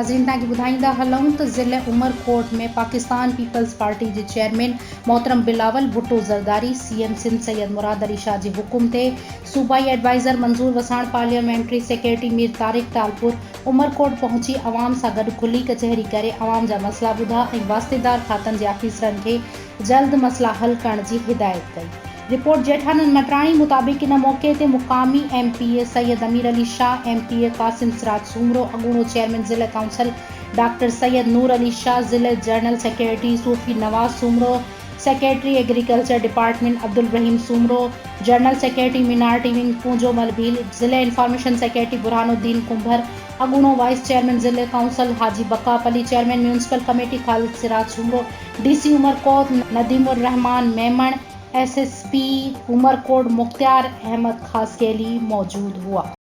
नाज़रीन तव्हांखे ॿुधाईंदा हलूं त ज़िले उमरकोट में पाकिस्तान पीपल्स पार्टी जे चेयरमैन मोहतरम बिलावल भुट्टो ज़रदारी सीएम सिंध सैयद मुराद अली शाह जे हुकुम ते सूबाई एडवाइज़र मंज़ूर वसाण पार्लियामेंट्री सेक्रेटरी मीर तारिक तालपुर उमरकोट पहुची अवाम सां गॾु खुली कचहरी करे अवाम जा मसला ॿुधा ऐं वास्तेदार खातनि जे ऑफिसरनि खे जल्द मसला हल करण जी हिदायत कई। रिपोर्ट जेठानंद मटराणी मुताबिक इन मौके ते मुकामी MPA सैयद अमीर अली शाह, MPA कासिम सिराज सूमरो, अगूणो चेयरमैन ज़िला काउंसिल डॉक्टर सैयद नूर अली शाह, ज़िले general secretary Sufi Nawaz Soomro, secretary agriculture department Abdul Rahim Soomro, general secretary minority wing Poonjo Malbheel, ज़िले इंफॉर्मेशन सेक्रेटरी बुरहानुद्दीन कुंभर, अगूणो वाइस चेयरमैन ज़िले council Haji Bakapli, chairman municipal committee Khalid Siraj Soomro, DC Umerkot Nadeemur Rehman Memon, SSP Umerkot Mukhtar Ahmed Khaskheli मौजूद हुआ।